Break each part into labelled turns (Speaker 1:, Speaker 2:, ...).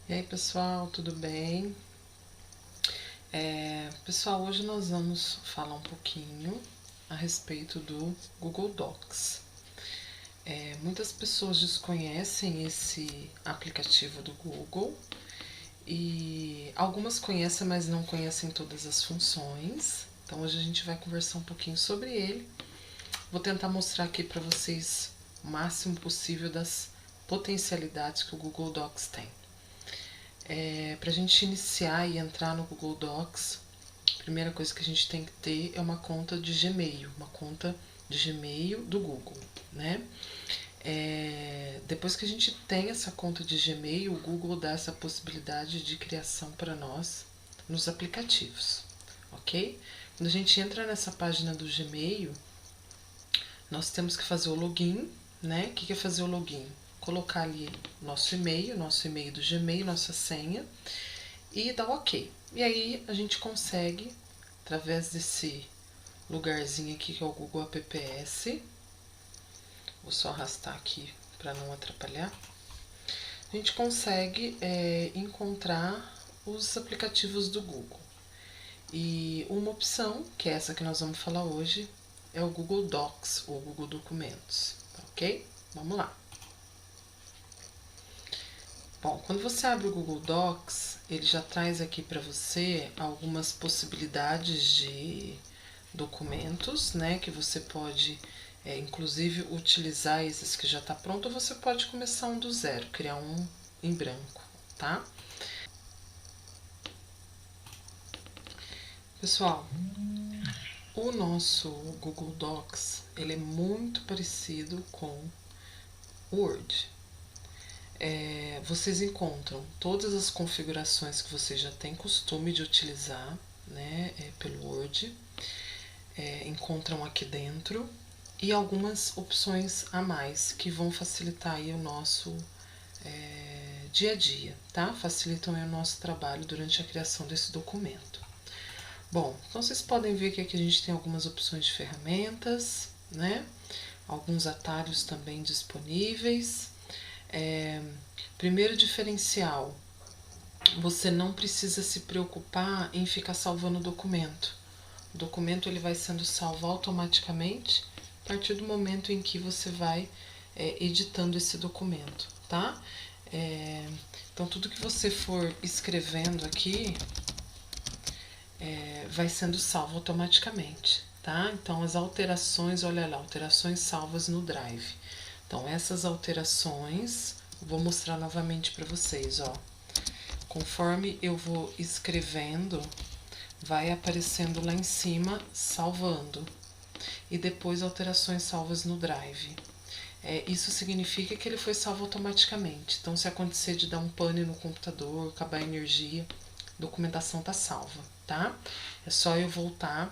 Speaker 1: E aí, pessoal, tudo bem? Pessoal, hoje nós vamos falar um pouquinho a respeito do Google Docs. Muitas pessoas desconhecem esse aplicativo do Google e algumas conhecem, mas não conhecem todas as funções. Então, hoje a gente vai conversar um pouquinho sobre ele. Vou tentar mostrar aqui para vocês o máximo possível das potencialidades que o Google Docs tem. Para a gente iniciar e entrar no Google Docs, a primeira coisa que a gente tem que ter é uma conta de Gmail, uma conta de Gmail do Google, né? Depois que a gente tem essa conta de Gmail, o Google dá essa possibilidade de criação para nós nos aplicativos, ok? Quando a gente entra nessa página do Gmail, nós temos que fazer o login, né? O que é fazer o login? Colocar ali nosso e-mail do Gmail, nossa senha e dar OK. E aí a gente consegue, através desse lugarzinho aqui que é o Google Apps, vou só arrastar aqui para não atrapalhar, a gente consegue encontrar os aplicativos do Google. E uma opção, que é essa que nós vamos falar hoje, é o Google Docs ou Google Documentos, ok? Vamos lá. Bom, quando você abre o Google Docs, ele já traz aqui para você algumas possibilidades de documentos, né, que você pode, inclusive, utilizar esses que já está pronto, ou você pode começar um do zero, criar um em branco, tá? Pessoal, o nosso Google Docs, ele é muito parecido com o Word. Vocês encontram todas as configurações que você já tem costume de utilizar, né, pelo Word. Encontram aqui dentro e algumas opções a mais que vão facilitar aí o nosso dia a dia, tá? Facilitam aí o nosso trabalho durante a criação desse documento. Bom, então vocês podem ver que aqui a gente tem algumas opções de ferramentas, né? Alguns atalhos também disponíveis. Primeiro diferencial, você não precisa se preocupar em ficar salvando o documento. O documento ele vai sendo salvo automaticamente a partir do momento em que você vai editando esse documento, tá? Então, tudo que você for escrevendo aqui vai sendo salvo automaticamente, tá? Então, as alterações, olha lá, alterações salvas no Drive. Então, essas alterações, vou mostrar novamente para vocês, ó. Conforme eu vou escrevendo, vai aparecendo lá em cima, salvando. E depois alterações salvas no Drive. Isso significa que ele foi salvo automaticamente. Então, se acontecer de dar um pane no computador, acabar a energia, a documentação está salva, tá? É só eu voltar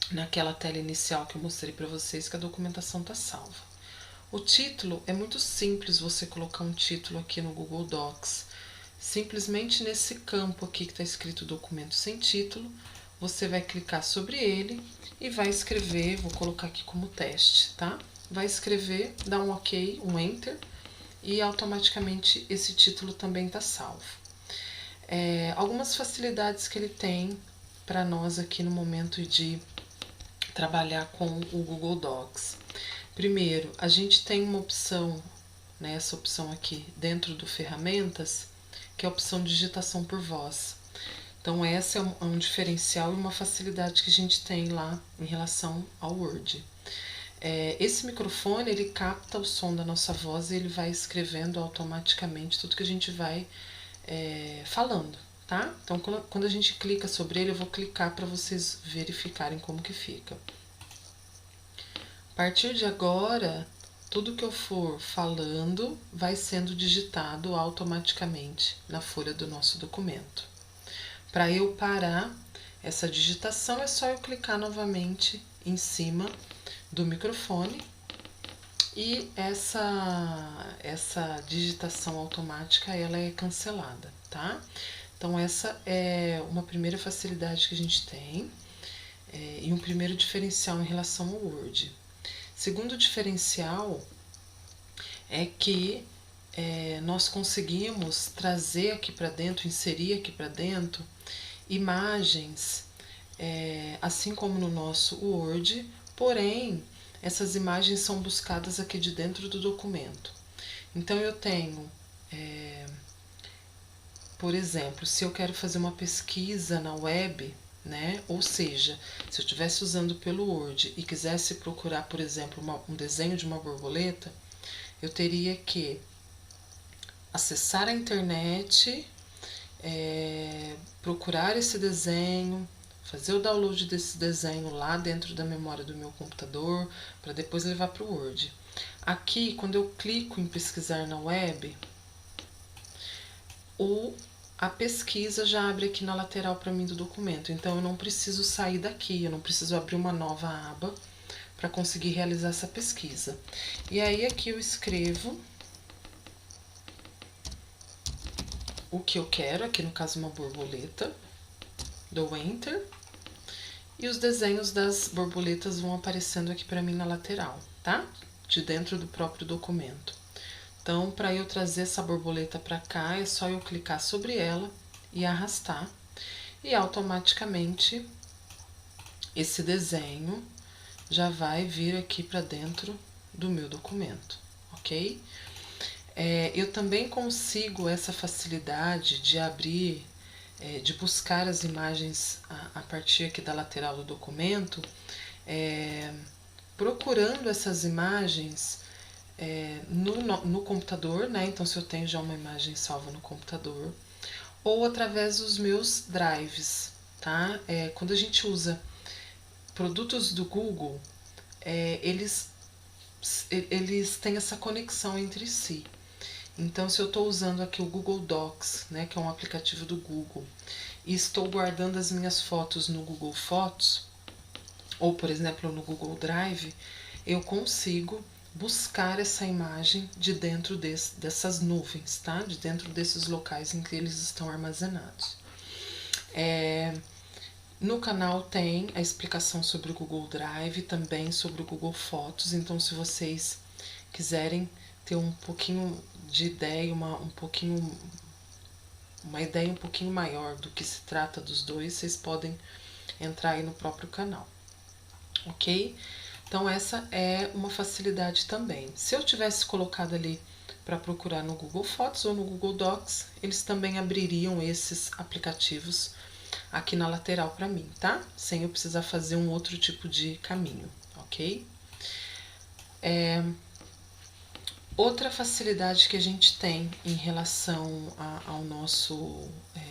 Speaker 1: naquela tela inicial que eu mostrei para vocês que a documentação está salva. O título é muito simples você colocar um título aqui no Google Docs. Simplesmente nesse campo aqui que está escrito documento sem título, você vai clicar sobre ele e vai escrever, vou colocar aqui como teste, tá? Vai escrever, dá um OK, um Enter, e automaticamente esse título também está salvo. Algumas facilidades que ele tem para nós aqui no momento de trabalhar com o Google Docs. Primeiro, a gente tem uma opção, né, essa opção aqui dentro do Ferramentas, que é a opção digitação por voz. Então, essa é um diferencial e uma facilidade que a gente tem lá em relação ao Word. Esse microfone, ele capta o som da nossa voz e ele vai escrevendo automaticamente tudo que a gente vai falando, tá? Então, quando a gente clica sobre ele, eu vou clicar para vocês verificarem como que fica. A partir de agora, tudo que eu for falando vai sendo digitado automaticamente na folha do nosso documento. Para eu parar essa digitação, é só eu clicar novamente em cima do microfone e essa digitação automática ela é cancelada, tá? Então, essa é uma primeira facilidade que a gente tem e um primeiro diferencial em relação ao Word. Segundo diferencial é que nós conseguimos trazer aqui para dentro, inserir aqui para dentro imagens, assim como no nosso Word, porém essas imagens são buscadas aqui de dentro do documento. Então eu tenho, por exemplo, se eu quero fazer uma pesquisa na web, né? Ou seja, se eu estivesse usando pelo Word e quisesse procurar, por exemplo, um desenho de uma borboleta, eu teria que acessar a internet, procurar esse desenho, fazer o download desse desenho lá dentro da memória do meu computador, para depois levar para o Word. Aqui, quando eu clico em pesquisar na web, a pesquisa já abre aqui na lateral para mim do documento. Então, eu não preciso sair daqui, eu não preciso abrir uma nova aba para conseguir realizar essa pesquisa. E aí, aqui eu escrevo o que eu quero, aqui no caso uma borboleta, dou Enter, e os desenhos das borboletas vão aparecendo aqui para mim na lateral, tá? De dentro do próprio documento. Então, para eu trazer essa borboleta para cá, é só eu clicar sobre ela e arrastar, e automaticamente esse desenho já vai vir aqui para dentro do meu documento, ok? Eu também consigo essa facilidade de abrir, de buscar as imagens a partir aqui da lateral do documento, procurando essas imagens no computador, né? Então, se eu tenho já uma imagem salva no computador, ou através dos meus drives, tá? Quando a gente usa produtos do Google, eles têm essa conexão entre si. Então, se eu estou usando aqui o Google Docs, né, que é um aplicativo do Google, e estou guardando as minhas fotos no Google Fotos, ou, por exemplo, no Google Drive, eu consigo buscar essa imagem de dentro dessas nuvens, tá? De dentro desses locais em que eles estão armazenados. No canal tem a explicação sobre o Google Drive, também sobre o Google Fotos, então se vocês quiserem ter um pouquinho de ideia, uma ideia um pouquinho maior do que se trata dos dois, vocês podem entrar aí no próprio canal, ok? Então essa é uma facilidade também. Se eu tivesse colocado ali para procurar no Google Fotos ou no Google Docs, eles também abririam esses aplicativos aqui na lateral para mim, tá? Sem eu precisar fazer um outro tipo de caminho, ok? Outra facilidade que a gente tem em relação ao nosso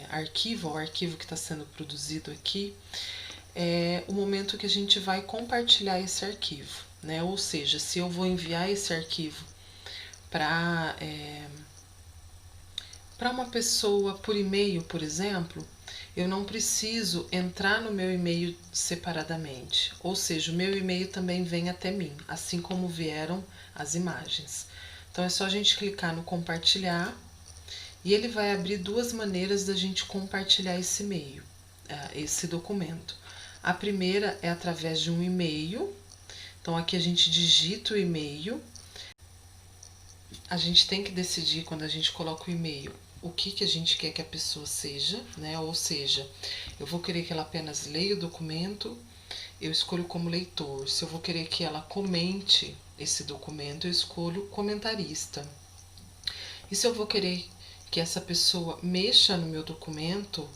Speaker 1: arquivo, ao arquivo que está sendo produzido aqui, é o momento que a gente vai compartilhar esse arquivo, né? Ou seja, se eu vou enviar esse arquivo para uma pessoa por e-mail, por exemplo, eu não preciso entrar no meu e-mail separadamente, ou seja, o meu e-mail também vem até mim, assim como vieram as imagens. Então é só a gente clicar no compartilhar e ele vai abrir duas maneiras da gente compartilhar esse e-mail, esse documento. A primeira é através de um e-mail, então aqui a gente digita o e-mail, a gente tem que decidir quando a gente coloca o e-mail o que a gente quer que a pessoa seja, né? Ou seja, eu vou querer que ela apenas leia o documento, eu escolho como leitor. Se eu vou querer que ela comente esse documento, eu escolho comentarista. E se eu vou querer que essa pessoa mexa no meu documento,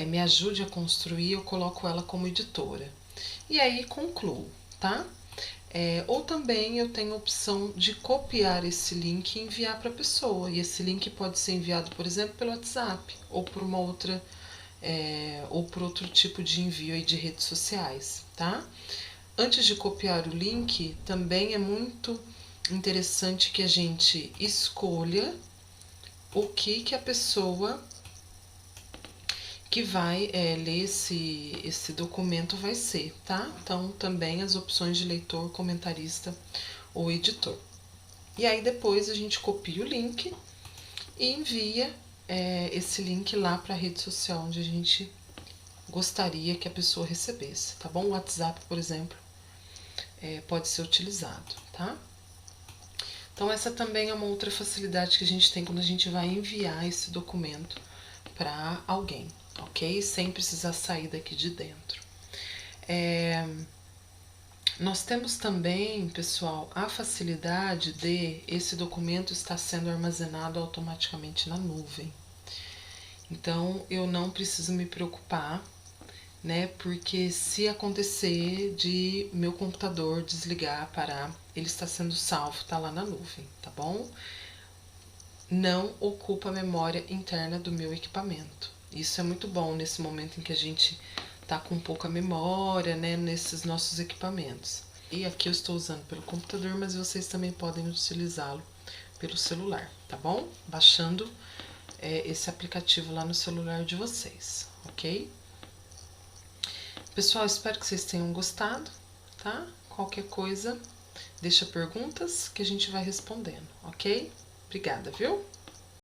Speaker 1: me ajude a construir, eu coloco ela como editora. E aí concluo, tá? Ou também eu tenho a opção de copiar esse link e enviar para a pessoa. E esse link pode ser enviado, por exemplo, pelo WhatsApp ou por uma outra, ou por outro tipo de envio aí de redes sociais, tá? Antes de copiar o link, também é muito interessante que a gente escolha o que a pessoa que vai ler esse documento vai ser, tá? Então, também as opções de leitor, comentarista ou editor. E aí, depois a gente copia o link e envia esse link lá para a rede social onde a gente gostaria que a pessoa recebesse, tá bom? O WhatsApp, por exemplo, pode ser utilizado, tá? Então essa também é uma outra facilidade que a gente tem quando a gente vai enviar esse documento para alguém, ok? Sem precisar sair daqui de dentro. Nós temos também, pessoal, a facilidade de esse documento estar sendo armazenado automaticamente na nuvem. Então, eu não preciso me preocupar, né? Porque se acontecer de meu computador desligar, parar, ele está sendo salvo, está lá na nuvem, tá bom? Não ocupa a memória interna do meu equipamento. Isso é muito bom nesse momento em que a gente tá com pouca memória, né, nesses nossos equipamentos. E aqui eu estou usando pelo computador, mas vocês também podem utilizá-lo pelo celular, tá bom? Baixando esse aplicativo lá no celular de vocês, ok? Pessoal, espero que vocês tenham gostado, tá? Qualquer coisa, deixa perguntas que a gente vai respondendo, ok? Obrigada, viu?